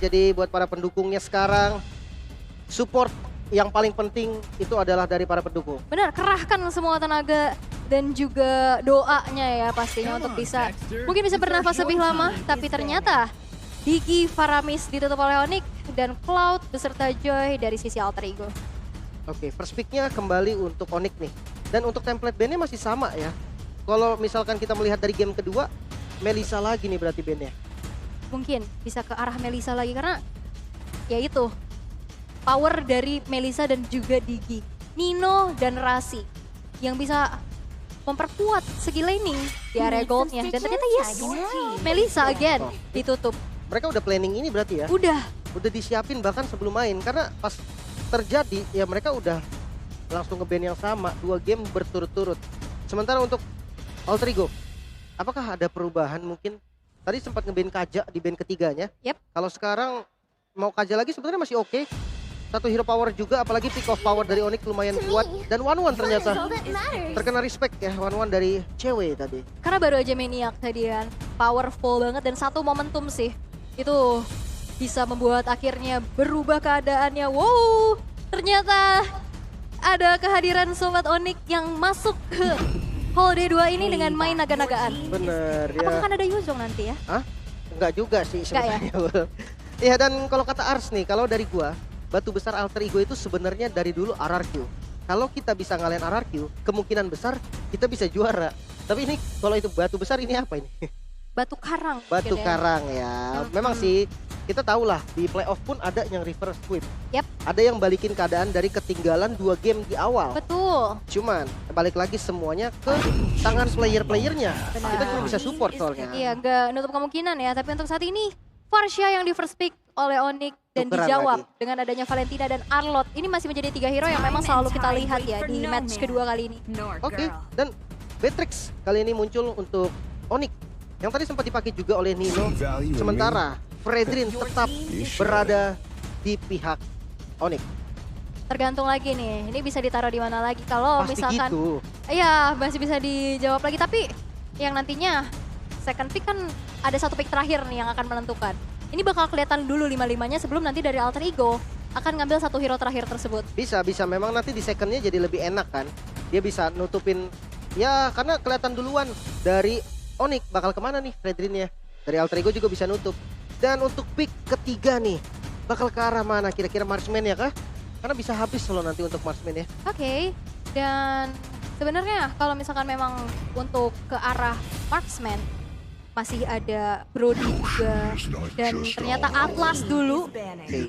Jadi buat para pendukungnya sekarang, support yang paling penting itu adalah dari para pendukung. Benar, kerahkan semua tenaga dan juga doanya ya pastinya untuk bisa mungkin bisa bernafas lebih lama, tapi ternyata Digi, Faramis ditutup oleh Onyx dan Cloud beserta Joy dari sisi Alter Ego. Oke, first pick-nya kembali untuk Onyx nih. Dan untuk template bandnya masih sama ya. Kalau misalkan kita melihat dari game kedua, Melissa lagi nih berarti bandnya. Mungkin bisa ke arah Melissa lagi karena ya itu power dari Melissa dan juga Digi, Nino dan Rasi yang bisa memperkuat segi laning di area goldnya. Dan ternyata yes, Melissa again ditutup. Mereka udah planning ini berarti ya? Udah Disiapin bahkan sebelum main. Karena pas terjadi ya mereka udah langsung nge-ban yang sama 2 game berturut-turut. Sementara untuk Alter Ego, apakah ada perubahan mungkin? Tadi sempat nge-ban Kaja di ban ketiganya. Yep. Kalau sekarang mau Kaja lagi sebenarnya masih oke. Satu hero power juga, apalagi pick off power dari Onyx lumayan kuat. Dan 1-1 ternyata. Terkena respect ya 1-1 dari cewek tadi. karena baru aja Maniac tadi kan, powerful banget dan satu momentum sih itu bisa membuat akhirnya berubah keadaannya. Wow, ternyata ada kehadiran Sobat Onyx yang masuk ke Hall D2 ini dengan main naga-nagaan. Bener ya. Apakah kan ada Yuzong nanti ya? Hah? Enggak juga sih Enggak ya? sebenarnya. Ya dan kalau kata Ars nih, kalau dari gua, batu besar Alter Ego itu sebenarnya dari dulu RRQ. Kalau kita bisa ngalahin RRQ, kemungkinan besar kita bisa juara. Tapi ini kalau itu batu besar ini apa ini? Batu karang. Batu mungkin ya. karang ya. Memang sih kita tahu lah di playoff pun ada yang reverse sweep. Yap. Ada yang balikin keadaan dari ketinggalan 2 game di awal. Betul. Cuman balik lagi semuanya ke tangan player-playernya. Benar. Kita cuma bisa support soalnya. Iya, nggak nutup kemungkinan ya. Tapi untuk saat ini, Farsha yang di first pick oleh Onyx dan Tukeran dijawab lagi. dengan adanya Valentina dan Arlott. Ini masih menjadi 3 hero yang memang selalu kita lihat ya di match kedua kali ini. Oke, dan Beatrix kali ini muncul untuk Onyx. Yang tadi sempat dipakai juga oleh Nino. Sementara Fredrin tetap berada di pihak Onyx. Tergantung lagi nih, ini bisa ditaruh di mana lagi. Kalau Pasti misalkan, gitu. iya masih bisa dijawab lagi. Tapi yang nantinya second pick kan ada satu pick terakhir nih yang akan menentukan. Ini bakal kelihatan dulu 5-5-nya sebelum nanti dari Alter Ego akan ngambil satu hero terakhir tersebut. Bisa memang nanti di secondnya jadi lebih enak kan. Dia bisa nutupin ya karena kelihatan duluan dari Onyx bakal kemana nih Fredrinnya. Dari Alter Ego juga bisa nutup. Dan untuk pick ketiga nih bakal ke arah mana kira-kira Marksman ya kah? Karena bisa habis loh nanti untuk Marksman ya. Oke, dan sebenarnya kalau misalkan memang untuk ke arah marksman masih ada Brody juga dan ternyata Atlas dulu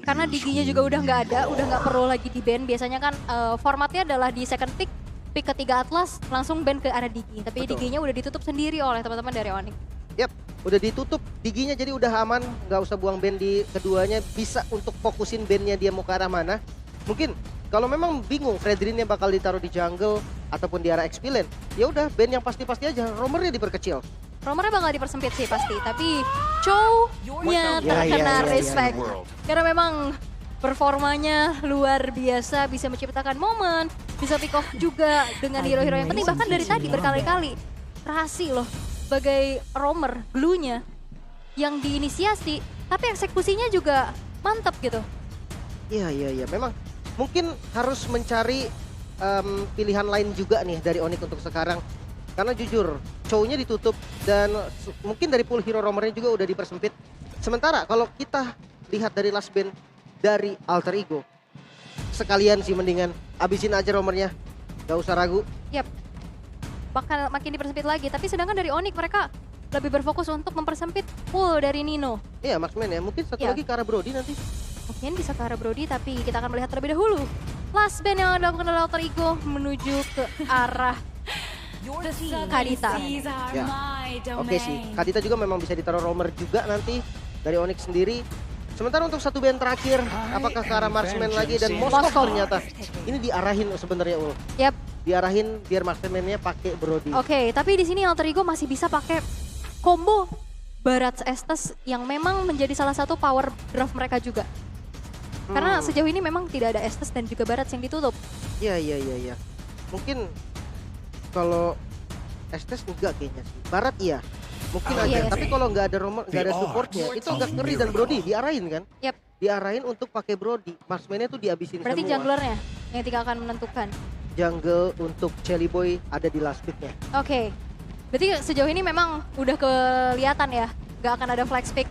karena Diginya juga udah nggak ada, udah nggak perlu lagi di ban. Biasanya kan formatnya adalah di second pick, pick ketiga Atlas langsung ban ke arah Digi, tapi Betul. Diginya udah ditutup sendiri oleh teman-teman dari Onyx. Yap, udah ditutup Diginya jadi udah aman, nggak usah buang band di keduanya, bisa untuk fokusin bandnya dia mau ke arah mana. Mungkin kalau memang bingung Fredrinnya bakal ditaruh di jungle ataupun di arah XP lane, ya udah band yang pasti-pasti aja, roamernya diperkecil. Romernya bakal dipersempit sih pasti, tapi Chow-nya Ya, terkena ya, ya, respect. Karena memang performanya luar biasa, bisa menciptakan momen, bisa pick off juga dengan hero-hero yang penting. Bahkan dari tadi berkali-kali Rasi loh sebagai roamer, glue-nya yang diinisiasi, tapi eksekusinya juga mantap gitu. Iya, memang mungkin harus mencari pilihan lain juga nih dari Onyx untuk sekarang. Karena jujur, show-nya ditutup dan mungkin dari pool hero roamernya juga udah dipersempit. Sementara kalau kita lihat dari last band dari Alter Ego, sekalian sih mendingan abisin aja roamernya, gak usah ragu. Yap, bakal makin dipersempit lagi. Tapi sedangkan dari Onyx mereka lebih berfokus untuk mempersempit pool dari Nino. Iya, Marksman ya, mungkin satu Iya. lagi ke arah Brody nanti. Mungkin bisa ke arah Brody, tapi kita akan melihat terlebih dahulu last band yang dilakukan oleh Alter Ego menuju ke arah Kadita. Ya. Oke sih, Kadita juga memang bisa ditaruh roamer juga nanti dari Onyx sendiri. Sementara untuk satu band terakhir, apakah ke arah Marksman lagi dan Moskov ternyata ini diarahin sebenarnya Ul. Yap. Diarahin biar Marksman-nya pakai Brody. Oke, tapi di sini Alter Ego masih bisa pakai combo Barats Estes yang memang menjadi salah satu power draft mereka juga. Karena sejauh ini memang tidak ada Estes dan juga Barats yang ditutup. Iya. Mungkin kalau Estes enggak kayaknya sih. Barat iya. Mungkin Iya, aja, iya tapi sih. kalau nggak ada itu agak ngeri dan Brody diarahin kan? Yap. Diarahin untuk pakai Brody. Marksman-nya tuh dihabisin Berarti semua. junglernya yang tinggal akan menentukan. Jungle untuk Chelly Boy ada di last pick-nya. Oke. Berarti sejauh ini memang udah kelihatan ya, nggak akan ada flex pick.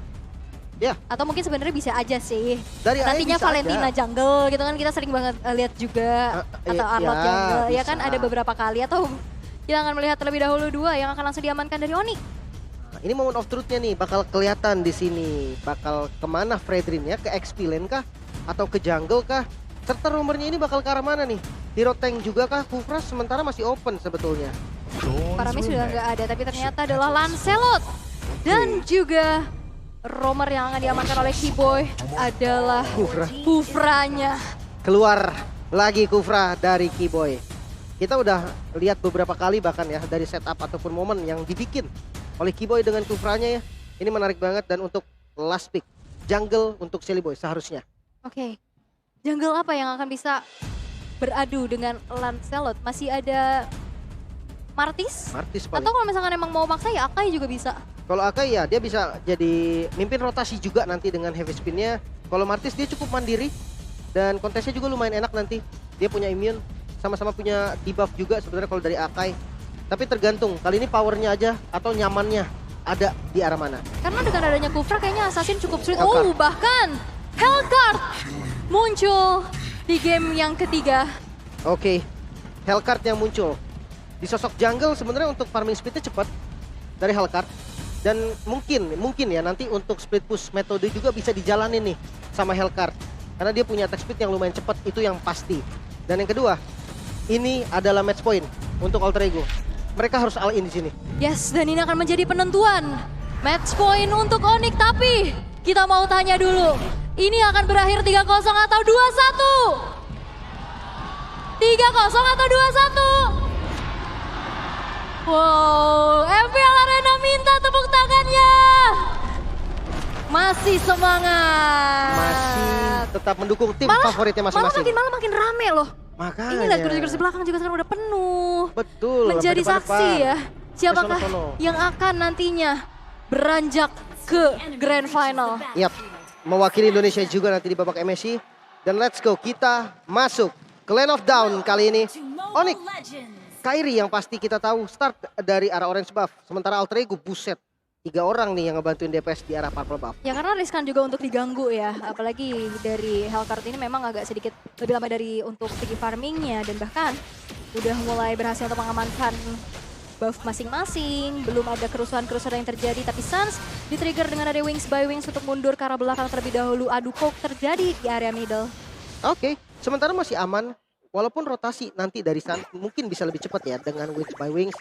Ya, Atau mungkin sebenarnya bisa aja sih. dari AE Nantinya bisa Valentina aja. jungle gitu kan kita sering banget lihat juga. Atau Arlott ya, jungle. Ya kan bisa. ada beberapa kali atau kita akan melihat terlebih dahulu dua yang akan langsung diamankan dari Onyx. Nah, ini moment of truth-nya nih bakal kelihatan di sini. Bakal kemana Fredrin ya? Ke XP lane kah? Atau ke jungle kah? Serta rumornya ini bakal ke arah mana nih? Hero tank juga kah? Kufra sementara masih open sebetulnya. Paramis sudah nggak ada, tapi ternyata adalah Lancelot. Dan juga romer yang akan diamankan oleh Keyboy adalah Kufra. Kufranya. Keluar lagi Kufra dari Keyboy. Kita udah lihat beberapa kali bahkan ya dari setup ataupun momen yang dibikin oleh Keyboy dengan Kufranya ya. Ini menarik banget dan untuk last pick jungle untuk Silly Boy seharusnya. Oke, jungle apa yang akan bisa beradu dengan Lancelot? Masih ada Martis? Martis paling. Atau kalau misalkan emang mau maksa ya Akai juga bisa. Kalau Akai ya dia bisa jadi mimpin rotasi juga nanti dengan heavy spinnya. Kalau Martis dia cukup mandiri dan kontesnya juga lumayan enak nanti. Dia punya immune, sama-sama punya debuff juga sebenarnya kalau dari Akai. Tapi tergantung kali ini powernya aja atau nyamannya ada di arah mana. Karena dengan adanya Kufra kayaknya Assassin cukup sulit. Hellcard. Oh bahkan Hellcard muncul di game yang ketiga. Oke, Hellcard yang muncul. Di sosok jungle sebenarnya untuk farming speednya cepat dari Hellcard. Dan mungkin ya nanti untuk split push metode juga bisa dijalanin nih sama Hellcard. Karena dia punya attack speed yang lumayan cepat, itu yang pasti. Dan yang kedua, ini adalah match point untuk Alter Ego. Mereka harus all in di sini. Yes, dan ini akan menjadi penentuan match point untuk Onyx. Tapi kita mau tanya dulu, ini akan berakhir 3-0 atau 2-1? 3-0 atau 2-1? Wow, MPL Arena minta tepuk tangannya. Masih semangat. Masih tetap mendukung tim favoritnya Malah masing-masing. makin rame loh. Makanya. Ini lihat kursi-kursi belakang juga sekarang udah penuh. Betul. Menjadi sampai saksi depan. ya. Siapakah Sono-sono. yang akan nantinya beranjak ke Grand Final. Yap, mewakili Indonesia juga nanti di babak MSC. Dan let's go, kita masuk ke Lane of Down kali ini. Onyx, Kairi yang pasti kita tahu start dari arah orange buff. Sementara Alter Ego, buset. 3 orang nih yang ngebantuin DPS di arah purple buff. Ya karena riskan juga untuk diganggu ya. Apalagi dari Hellcard ini memang agak sedikit lebih lama dari untuk segi farmingnya. Dan bahkan udah mulai berhasil untuk mengamankan buff masing-masing. Belum ada kerusuhan-kerusuhan yang terjadi. Tapi Suns di-trigger dengan ada Wings by Wings untuk mundur ke arah belakang terlebih dahulu. Adu poke terjadi di area middle. Oke, sementara masih aman. Walaupun rotasi nanti dari Sun mungkin bisa lebih cepat ya dengan Wings by Wings.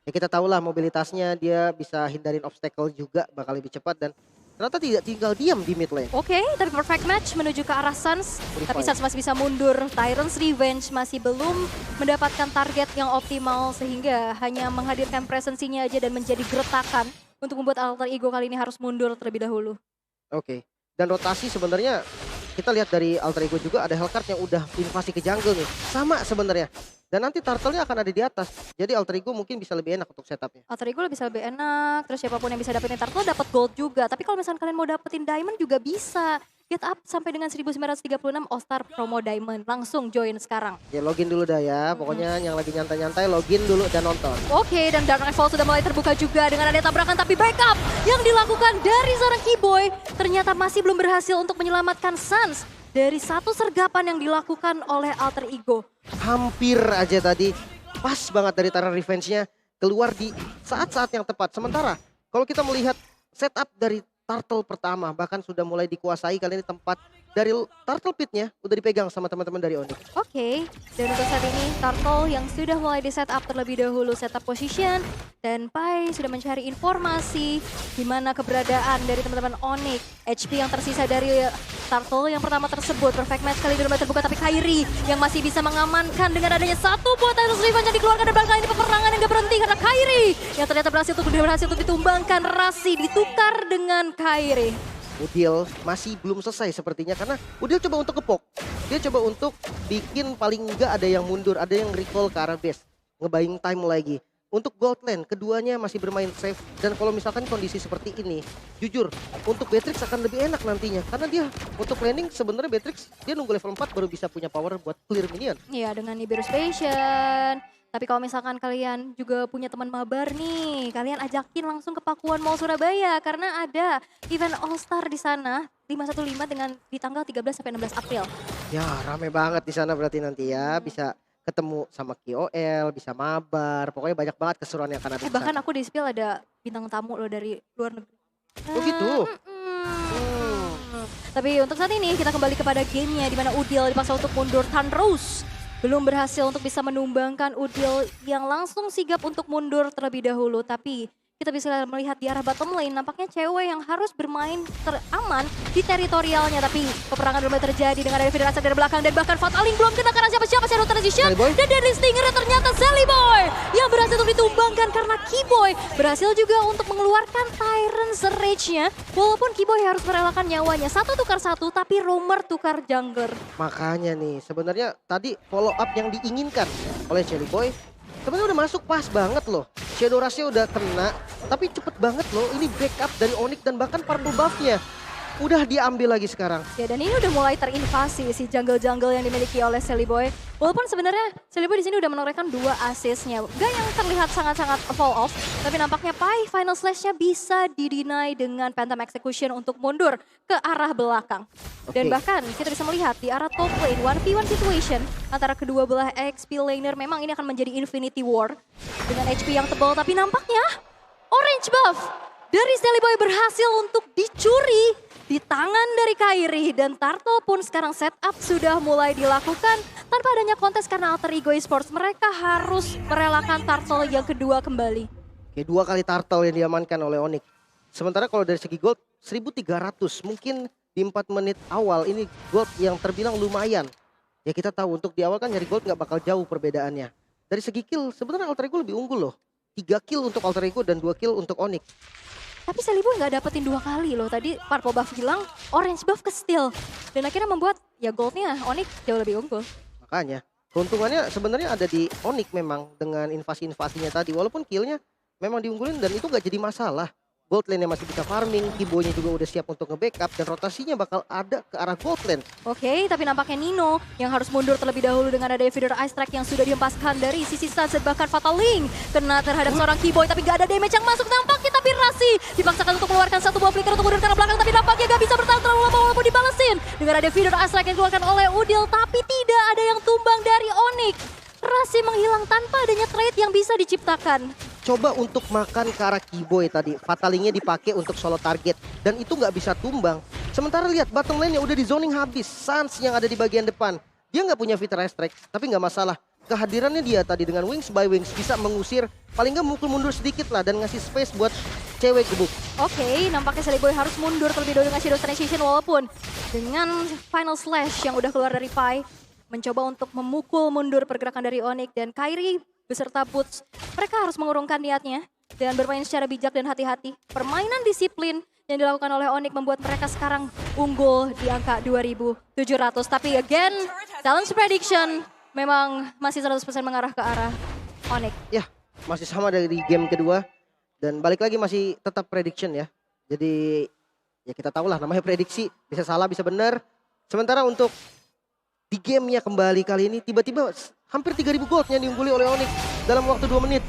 Ya kita tahu lah mobilitasnya dia bisa hindarin obstacle juga bakal lebih cepat dan ternyata tidak tinggal diam di mid lane. Oke, tapi perfect match menuju ke arah Suns. Purify. Tapi Suns masih bisa mundur. Tyrant's Revenge masih belum mendapatkan target yang optimal sehingga hanya menghadirkan presensinya aja dan menjadi geretakan untuk membuat Alter Ego kali ini harus mundur terlebih dahulu. Oke, dan rotasi sebenarnya kita lihat dari Alter Ego juga ada Hellcard yang udah invasi ke jungle nih. Sama sebenarnya. Dan nanti turtle-nya akan ada di atas. Jadi Alter Ego mungkin bisa lebih enak untuk setupnya. Alter Ego bisa lebih enak, terus siapapun yang bisa dapetin turtle dapat gold juga. Tapi kalau misalnya kalian mau dapetin diamond juga bisa. Get up sampai dengan 1936 All-Star Promo Diamond. Langsung join sekarang. Ya login dulu dah ya. Pokoknya yang lagi nyantai-nyantai login dulu dan nonton. Oke, dan Dark Fall sudah mulai terbuka juga dengan ada tabrakan, tapi backup yang dilakukan dari seorang Keyboy ternyata masih belum berhasil untuk menyelamatkan Suns dari satu sergapan yang dilakukan oleh Alter Ego. Hampir aja tadi. Pas banget dari Tara Revenge-nya keluar di saat-saat yang tepat. Sementara kalau kita melihat setup dari turtle pertama bahkan sudah mulai dikuasai kali ini tempat dari turtle pit-nya udah dipegang sama teman-teman dari Onyx. Oke, dan untuk saat ini Turtle yang sudah mulai di setup terlebih dahulu setup position dan Pai sudah mencari informasi di mana keberadaan dari teman-teman Onyx. HP yang tersisa dari Turtle yang pertama tersebut perfect match kali ini terbuka, tapi Kairi yang masih bisa mengamankan dengan adanya satu buat Tyrant's Revenge yang dikeluarkan dari belakang. Ini peperangan yang gak berhenti karena Kairi yang ternyata berhasil untuk ditumbangkan. Rasi ditukar dengan Kairi. Udil masih belum selesai sepertinya karena Udil coba untuk kepok. Dia coba untuk bikin paling enggak ada yang mundur, ada yang recall ke arah base. Ngebaying time lagi. untuk gold lane keduanya masih bermain safe, dan kalau misalkan kondisi seperti ini, jujur untuk Beatrix akan lebih enak nantinya karena dia untuk laning sebenarnya Beatrix dia nunggu level 4 baru bisa punya power buat clear minion. Iya, dengan Nibiru Station. Tapi kalau misalkan kalian juga punya teman mabar nih, kalian ajakin langsung ke Pakuan Mall Surabaya karena ada event All Star di sana 515 dengan di tanggal 13 sampai 16 April. Ya, rame banget di sana berarti nanti ya, bisa ketemu sama KOL, bisa mabar, pokoknya banyak banget keseruan yang akan ada di Bahkan sana. aku di spill ada bintang tamu loh dari luar negeri. Oh gitu? Tapi untuk saat ini kita kembali kepada gamenya di mana Udil dipaksa untuk mundur. Tanrus belum berhasil untuk bisa menumbangkan Udil yang langsung sigap untuk mundur terlebih dahulu. Tapi kita bisa melihat di arah bottom lane nampaknya cewek yang harus bermain teraman di teritorialnya. Tapi peperangan belum terjadi dengan ada Federasi dari belakang dan bahkan Fataling belum kena karena siapa-siapa Shadow Transition. Sally Boy. Dan dari Stinger ternyata Sally Boy yang berhasil untuk ditumbangkan karena Keyboy berhasil juga untuk mengeluarkan Tyrant's Rage-nya. Walaupun Keyboy harus merelakan nyawanya. Satu tukar satu tapi Roamer tukar jungler. Makanya nih, sebenarnya tadi follow up yang diinginkan oleh Sally Boy sebenarnya udah masuk pas banget loh. Shadow Rush-nya udah kena, tapi cepet banget loh. Ini backup dari Onyx dan bahkan purple buff-nya udah diambil lagi sekarang. Ya, dan ini udah mulai terinvasi si jungle-jungle yang dimiliki oleh Sally Boy. Walaupun sebenarnya Sally Boy di sini udah menorehkan 2 assist-nya. Gak yang terlihat sangat-sangat fall off, tapi nampaknya Pai final slash-nya bisa di-deny dengan Phantom Execution untuk mundur ke arah belakang. Dan Oke. bahkan kita bisa melihat di arah top lane 1v1 situation antara kedua belah XP laner, memang ini akan menjadi Infinity War dengan HP yang tebal, tapi nampaknya orange buff dari Sally Boy berhasil untuk dicuri di tangan dari Kairi, dan Turtle pun sekarang setup sudah mulai dilakukan tanpa adanya kontes karena Alter Ego Esports. Mereka harus merelakan Turtle yang kedua kembali. Oke, 2 kali turtle yang diamankan oleh Onyx. Sementara kalau dari segi gold 1300, mungkin di 4 menit awal ini gold yang terbilang lumayan. Ya kita tahu untuk di awal kan nyari gold nggak bakal jauh perbedaannya. Dari segi kill sebenarnya Alter Ego lebih unggul loh. 3 kill untuk Alter Ego dan 2 kill untuk Onyx. Tapi Sally Boy nggak dapetin 2 kali loh. Tadi purple buff hilang, orange buff ke steal. Dan akhirnya membuat ya goldnya Onyx jauh lebih unggul. Makanya keuntungannya sebenarnya ada di Onyx memang dengan invasi-invasinya tadi. Walaupun killnya memang diunggulin dan itu nggak jadi masalah. Gold lane-nya masih bisa farming, Keyboy-nya juga udah siap untuk nge-backup dan rotasinya bakal ada ke arah gold lane. Oke, tapi nampaknya Nino yang harus mundur terlebih dahulu dengan ada Feeder Ice Strike yang sudah dihempaskan dari sisi Sunset, bahkan Fatal Link kena terhadap seorang Keyboy, tapi gak ada damage yang masuk nampaknya. Tapi Rasi dipaksakan untuk mengeluarkan satu buah flicker untuk mundur ke arah belakang, tapi nampaknya gak bisa bertahan terlalu lama walaupun dibalesin dengan ada Feeder Ice Strike yang dikeluarkan oleh Udil, tapi tidak ada yang tumbang dari Onyx. Rasi menghilang tanpa adanya trade yang bisa diciptakan. Coba untuk makan ke arah Keyboy tadi, Fatalingnya dipakai untuk solo target dan itu nggak bisa tumbang. Sementara lihat bottom lane-nya udah di zoning habis, Sans yang ada di bagian depan. Dia nggak punya Feeder Ice Strike, tapi nggak masalah. Kehadirannya dia tadi dengan Wings by Wings bisa mengusir, paling nggak mukul mundur sedikit lah dan ngasih space buat cewek gebuk. Oke, nampaknya Sally Boy harus mundur terlebih dahulu dengan Shadow Transition, walaupun dengan final slash yang udah keluar dari Pai, mencoba untuk memukul mundur pergerakan dari Onyx dan Kairi beserta Boots. Mereka harus mengurungkan niatnya dan bermain secara bijak dan hati-hati. Permainan disiplin yang dilakukan oleh Onyx membuat mereka sekarang unggul di angka 2.700. Tapi again, Talent's Prediction memang masih 100% mengarah ke arah Onyx. Ya, masih sama dari game kedua dan balik lagi masih tetap prediction ya. Jadi ya kita tahu lah namanya prediksi, bisa salah bisa benar. Sementara untuk di gamenya kembali kali ini tiba-tiba hampir 3.000 gold yang diungguli oleh Onyx dalam waktu 2 menit.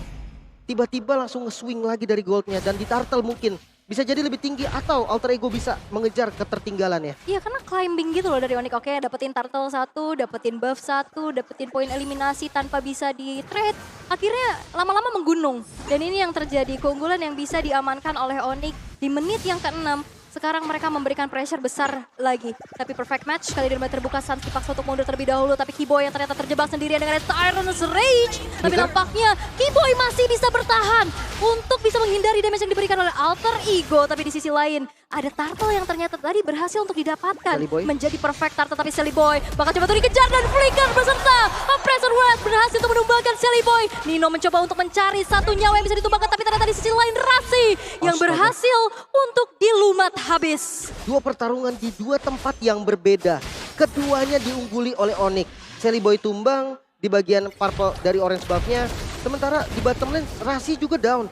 Tiba-tiba langsung nge-swing lagi dari goldnya dan di Turtle mungkin bisa jadi lebih tinggi atau Alter Ego bisa mengejar ketertinggalannya. Iya, karena climbing gitu loh dari Onyx. Oke, dapetin turtle 1, dapetin buff 1, dapetin poin eliminasi tanpa bisa di trade. Akhirnya lama-lama menggunung. Dan ini yang terjadi, keunggulan yang bisa diamankan oleh Onyx di menit yang ke-6. Sekarang mereka memberikan pressure besar lagi. Tapi perfect match, kali ini terbuka, Sans dipaksa untuk mundur terlebih dahulu. Tapi Keyboy yang ternyata terjebak sendirian dengan Tyrant's Rage. Tapi nampaknya Keyboy masih bisa bertahan untuk bisa menghindari damage yang diberikan oleh Alter Ego. Tapi di sisi lain, ada Turtle yang ternyata tadi berhasil untuk didapatkan. Menjadi perfect Turtle, tapi Sally Boy bakal coba untuk dikejar dan flicker beserta Pressure West berhasil untuk menumbangkan Sally Boy. Nino mencoba untuk mencari satu nyawa yang bisa ditumbangkan, tapi ternyata di sisi lain Rasi yang berhasil untuk dilumat habis. 2 pertarungan di 2 tempat yang berbeda. Keduanya diungguli oleh Onyx. Sally Boy tumbang di bagian purple dari orange buff-nya. Sementara di bottom lane Rasi juga down.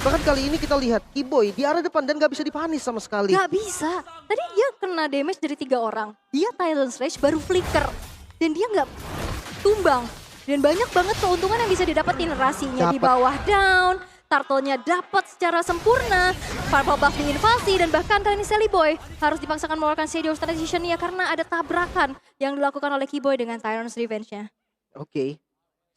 Bahkan kali ini kita lihat Keyboy di arah depan dan gak bisa dipanis sama sekali. Gak bisa. Tadi dia kena damage dari 3 orang. Dia Tyrant's Rage baru flicker. Dan dia gak tumbang. Dan banyak banget keuntungan yang bisa didapetin. Rasinya di bawah down. Turtle-nya dapat secara sempurna. Purple buff diinvasi dan bahkan kali ini Sally Boy harus dipaksakan mengeluarkan Shadow Transition-nya karena ada tabrakan yang dilakukan oleh Keyboy dengan Tyrant's Revenge-nya. Oke.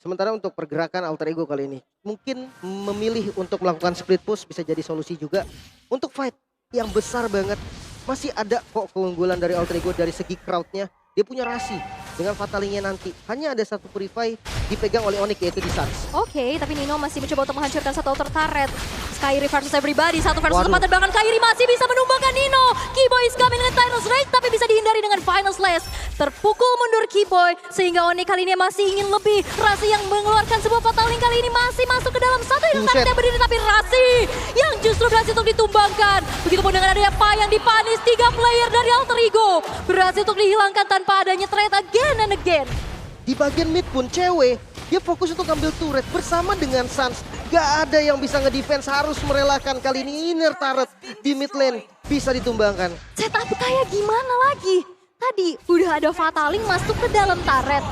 Sementara untuk pergerakan Alter Ego kali ini, mungkin memilih untuk melakukan split push bisa jadi solusi juga. Untuk fight yang besar banget, masih ada kok keunggulan dari Alter Ego dari segi crowd-nya. Dia punya Rasi dengan Fatalingnya nanti. Hanya ada satu Purify dipegang oleh Onyx yaitu di Suns. Oke, tapi Nino masih mencoba untuk menghancurkan satu outer turret. Kairi versus everybody, satu versus 4 dan bahkan Kairi masih bisa menumbangkan Nino. Keyboy is coming dengan Tyrant's Rage tapi bisa dihindari dengan Final Slash. Terpukul mundur Keyboy sehingga Onyx kali ini masih ingin lebih. Rasi yang mengeluarkan sebuah Fataling kali ini masih masuk ke dalam satu yang targetnya berdiri tapi Rasi yang justru berhasil untuk ditumbangkan. Begitupun dengan adanya Pai yang dipanis 3 player dari Alter Ego. Berhasil untuk dihilangkan tanpa adanya trade again and again. Di bagian mid pun cewek, dia fokus untuk ambil turret bersama dengan Suns. Gak ada yang bisa ngedefense, harus merelakan. Kali ini inner turret di mid lane bisa ditumbangkan. Setup kayak gimana lagi? Tadi udah ada Fataling masuk ke dalam turret.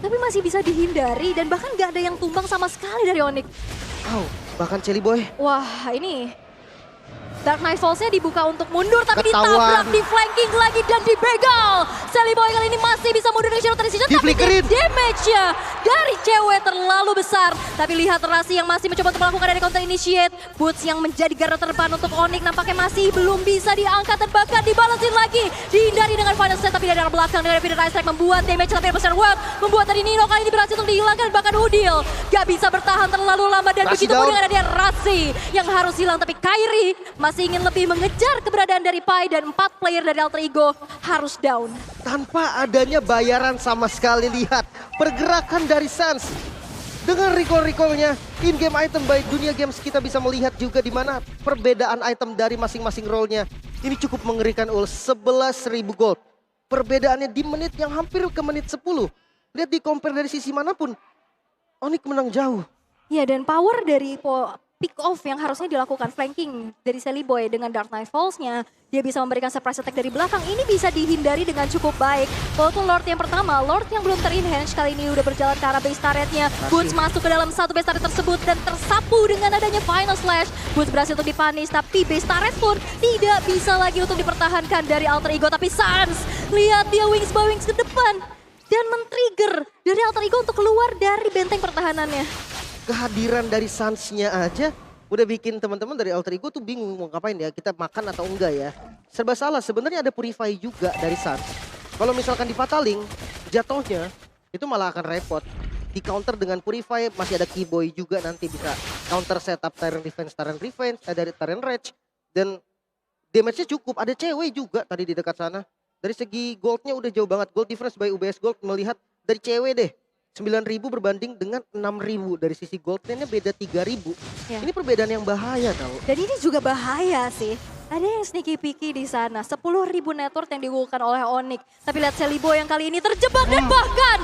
Tapi masih bisa dihindari dan bahkan gak ada yang tumbang sama sekali dari Onyx. Wow, bahkan Sally Boy. Wah ini Dark Knight Falls-nya dibuka untuk mundur tapi ditabrak, di flanking lagi dan dibegal. Sally Boy kali ini masih bisa mundur dengan Shadow Transition tapi damage-nya dari cewek terlalu besar. Tapi lihat Rasi yang masih mencoba untuk melakukan dari counter initiate. Boots yang menjadi garda terdepan untuk Onyx nampaknya masih belum bisa diangkat dan bahkan dibalesin lagi. Dihindari dengan final set tapi dari arah belakang dengan Feather Ice Strike membuat damage tapi besar work. Membuat dari Nino kali ini berhasil untuk dihilangkan dan bahkan Udil gak bisa bertahan terlalu lama dan begitu pun dengan adanya Rasi yang harus hilang tapi Kairi masih ingin lebih mengejar keberadaan dari Pai dan 4 player dari Alter Ego harus down. Tanpa adanya bayaran sama sekali, lihat pergerakan dari Suns. Dengan recall-recallnya, in-game item baik dunia games kita bisa melihat juga di mana perbedaan item dari masing-masing role-nya. Ini cukup mengerikan 11.000 gold. Perbedaannya di menit yang hampir ke menit 10. Lihat di compare dari sisi manapun, Onyx menang jauh. Ya dan power dari pick off yang harusnya dilakukan flanking dari Sally Boy dengan Dark Knight Falls-nya. Dia bisa memberikan surprise attack dari belakang. Ini bisa dihindari dengan cukup baik. Walaupun Lord yang pertama, Lord yang belum ter-enhance kali ini udah berjalan ke arah base turret-nya. Boots masuk ke dalam satu base turret tersebut dan tersapu dengan adanya Final Slash. Boots berhasil untuk dipanis tapi base turret pun tidak bisa lagi untuk dipertahankan dari Alter Ego. Tapi Suns, lihat dia wings by wings ke depan. Dan men-trigger dari Alter Ego untuk keluar dari benteng pertahanannya. Kehadiran dari Suns-nya aja udah bikin teman-teman dari Alter Ego tuh bingung mau ngapain ya, kita makan atau enggak ya. Serba salah, sebenarnya ada Purify juga dari Suns. Kalau misalkan di Fataling, jatuhnya itu malah akan repot. Di counter dengan Purify, masih ada Keyboy juga nanti bisa counter setup Tyrant Revenge, dari Tyrant Rage. Dan damage-nya cukup, ada cewek juga tadi di dekat sana. Dari segi gold-nya udah jauh banget, gold difference by UBS Gold melihat dari cewek deh. 9.000 berbanding dengan 6.000 dari sisi gold lane-nya beda 3.000. Ya. Ini perbedaan yang bahaya tau. Dan ini juga bahaya sih. Ada yang sneaky peeky di sana. 10.000 network yang diunggulkan oleh Onyx. Tapi lihat Sally Boy yang kali ini terjebak dan bahkan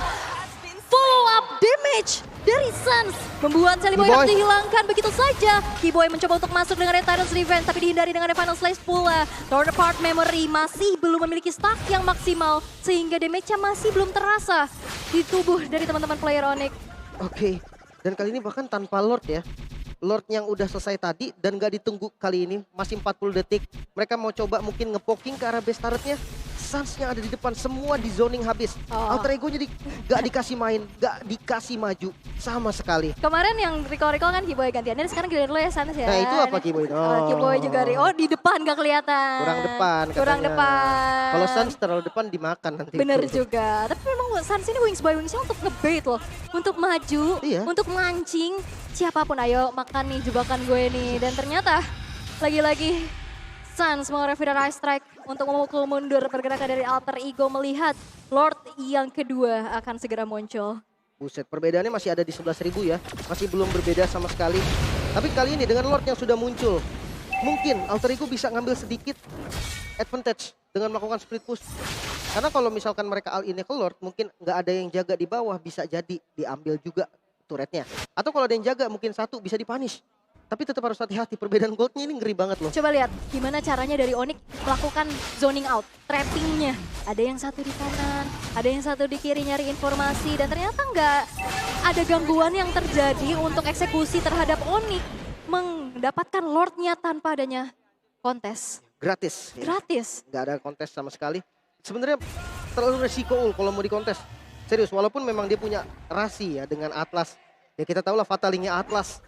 follow up damage dari Suns. Membuat Sally Boy harus dihilangkan begitu saja. Keyboy mencoba untuk masuk dengan Tyrant's Revenge tapi dihindari dengan Final Slash pula. Torn Apart Memory masih belum memiliki stack yang maksimal sehingga damage-nya masih belum terasa di tubuh dari teman-teman player Onyx. Oke, dan kali ini bahkan tanpa Lord ya. Lord yang udah selesai tadi dan gak ditunggu kali ini, masih 40 detik. Mereka mau coba mungkin ngepoking ke arah base turret-nya. Suns yang ada di depan semua di zoning habis. Alter Ego jadi gak dikasih main, gak dikasih maju sama sekali. Kemarin yang recall-recall kan Keyboy gantian, dan sekarang giliran lo ya Suns ya. Nah itu apa Keyboy? Keyboy juga di depan gak kelihatan. Kurang depan katanya. Kurang depan. Kalau Suns terlalu depan dimakan nanti. Bener juga, tapi memang Suns ini wings by wingsnya untuk nge-bait loh. Untuk maju, untuk mancing. Siapapun ayo makan nih jebakan gue nih. Dan ternyata lagi-lagi Suns mengeluarkan Feather Ice Strike untuk memukul mundur pergerakan dari Alter Ego melihat Lord yang kedua akan segera muncul. Buset, perbedaannya masih ada di 11.000 ya. Masih belum berbeda sama sekali. Tapi kali ini dengan Lord yang sudah muncul, mungkin Alter Ego bisa ngambil sedikit advantage dengan melakukan split push. Karena kalau misalkan mereka all in ke Lord, mungkin nggak ada yang jaga di bawah, bisa jadi diambil juga turretnya. Atau kalau ada yang jaga mungkin satu bisa dipunish. Tapi tetap harus hati-hati, perbedaan goldnya ini ngeri banget loh. Coba lihat gimana caranya dari Onyx melakukan zoning out, trappingnya. Ada yang satu di kanan, ada yang satu di kiri nyari informasi. Dan ternyata nggak ada gangguan yang terjadi untuk eksekusi terhadap Onyx. Mendapatkan Lordnya tanpa adanya kontes. Gratis. Ya. Gratis. Nggak ada kontes sama sekali. Sebenarnya terlalu resiko kalau mau dikontes. Serius, walaupun memang dia punya rasi ya dengan Atlas. Ya kita tahu lah fatalingnya Atlas.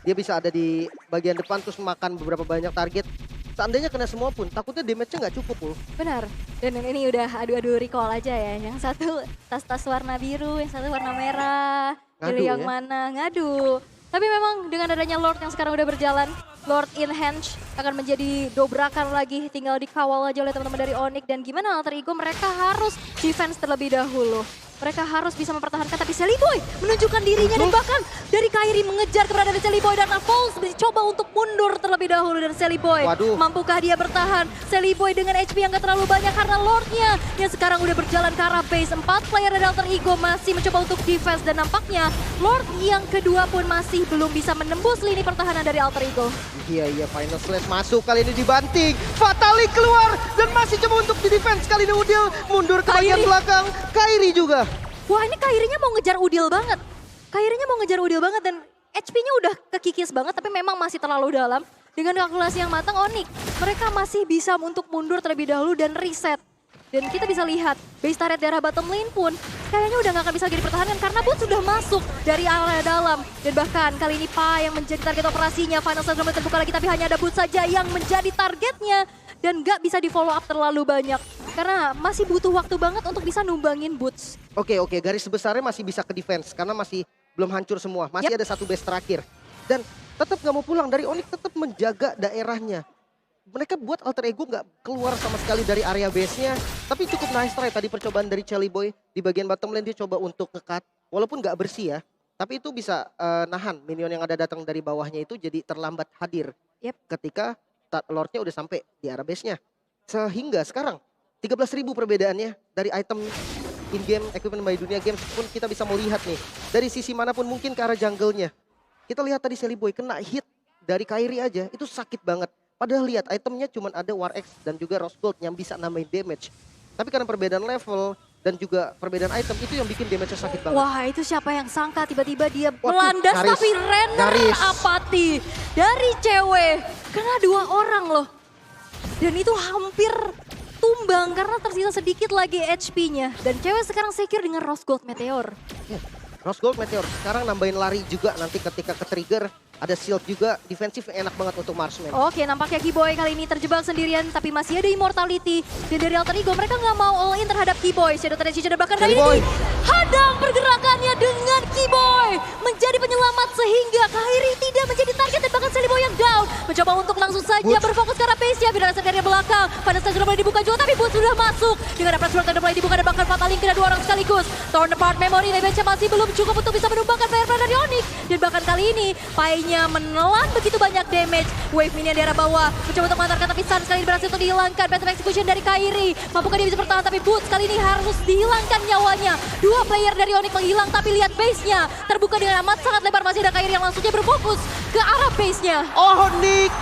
Dia bisa ada di bagian depan terus makan beberapa banyak target. Seandainya kena semua pun, takutnya damage-nya nggak cukup loh. Benar. Dan ini udah adu-adu recall aja ya. Yang satu tas-tas warna biru, yang satu warna merah. Pilih yang ya? mana, ngadu. Tapi memang dengan adanya Lord yang sekarang udah berjalan, Lord in hand akan menjadi dobrakan lagi. Tinggal dikawal aja oleh teman-teman dari Onyx. Dan gimana Alter Ego, mereka harus defense terlebih dahulu. Mereka harus bisa mempertahankan, tapi Celiboy menunjukkan dirinya dan bahkan dari Kairi mengejar keberadaan Celiboy dan Falls mencoba untuk mundur terlebih dahulu dan Celiboy. Mampukah dia bertahan? Celiboy dengan HP yang gak terlalu banyak karena Lordnya yang sekarang udah berjalan ke arah base. 4 player dari Alter Ego masih mencoba untuk defense dan nampaknya Lord yang kedua pun masih belum bisa menembus lini pertahanan dari Alter Ego. Iya, Final Slash masuk, kali ini dibanting. Fatalik keluar dan masih coba untuk di defense. Kali ini Udil mundur ke bagian belakang. Kairi juga. Wah, ini Kairinya mau ngejar Udil banget. Kairinya mau ngejar Udil banget dan HP-nya udah kekikis banget tapi memang masih terlalu dalam. Dengan kalkulasi yang matang Onyx, mereka masih bisa untuk mundur terlebih dahulu dan reset. Dan kita bisa lihat base turret daerah bottom lane pun kayaknya udah gak akan bisa lagi dipertahankan karena Boots sudah masuk dari area dalam. Dan bahkan kali ini Pa yang menjadi target operasinya. Final Stage belum terbuka lagi tapi hanya ada Boots saja yang menjadi targetnya. Dan gak bisa di follow up terlalu banyak. Karena masih butuh waktu banget untuk bisa numbangin Boots. Oke, garis besarnya masih bisa ke defense karena masih belum hancur semua. Masih ada satu base terakhir. Dan tetap gak mau pulang, dari Onyx tetap menjaga daerahnya. Mereka buat Alter Ego nggak keluar sama sekali dari area base-nya. Tapi cukup nice try tadi percobaan dari Celiboy. Di bagian bottom lane dia coba untuk nge-cut. Walaupun nggak bersih ya. Tapi itu bisa nahan minion yang ada datang dari bawahnya itu jadi terlambat hadir. Ketika Lordnya udah sampai di area base-nya. Sehingga sekarang 13.000 perbedaannya dari item in-game equipment by dunia games pun kita bisa melihat nih. Dari sisi manapun mungkin ke arah jungle-nya. Kita lihat tadi Celiboy kena hit dari Kairi aja. Itu sakit banget. Padahal lihat itemnya cuma ada War X dan juga Rose Gold yang bisa nambahin damage. Tapi karena perbedaan level dan juga perbedaan item itu yang bikin damage-nya sakit banget. Wah, itu siapa yang sangka tiba-tiba dia melandas tapi Renner apati dari cewek. Karena 2 orang loh. Dan itu hampir tumbang karena tersisa sedikit lagi HP-nya. Dan cewek sekarang secure dengan Rose Gold Meteor. Rose Gold Meteor sekarang nambahin lari juga nanti ketika ke-trigger. Ada shield juga, defensif enak banget untuk Marksman. Oke, nampaknya Keyboy kali ini terjebak sendirian tapi masih ada immortality. Dan dari Alter Ego mereka nggak mau all in terhadap Keyboy. Shadow Transition dan bahkan kali ini hadang pergerakannya dengan Keyboy. Menjadi penyelamat sehingga Kairi tidak menjadi target dan bahkan Celiboy yang down. Mencoba untuk langsung saja berfokus ke arah base-nya. Bila rasa dari belakang, Final Stage sudah mulai dibuka juga tapi Boots sudah masuk. Dengan dapat surat yang mulai dibuka dan bahkan Fataling kena 2 orang sekaligus. Torn apart memory, damage-nya masih belum cukup untuk bisa menumbangkan player-player dari Onyx. Dan bahkan kali ini, Pai-nya menelan begitu banyak damage. Wave minion di arah bawah mencoba untuk mengantarkan tapi Sun sekali berhasil untuk dihilangkan. Best of execution dari Kairi. Mampukah dia bisa bertahan tapi Boots kali ini harus dihilangkan nyawanya. 2 player dari Onyx menghilang tapi lihat base-nya terbuka dengan amat sangat lebar. Masih ada Kairi yang langsungnya berfokus ke arah base-nya. Onyx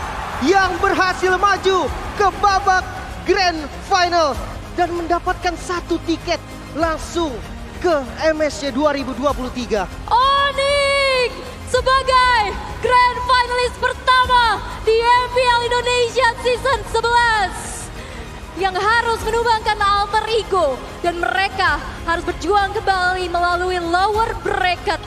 yang berhasil maju ke babak Grand Final dan mendapatkan 1 tiket langsung ke MSC 2023. Onyx sebagai Grand Finalist pertama di MPL Indonesia Season 11 yang harus menumbangkan Alter Ego dan mereka harus berjuang kembali melalui lower bracket.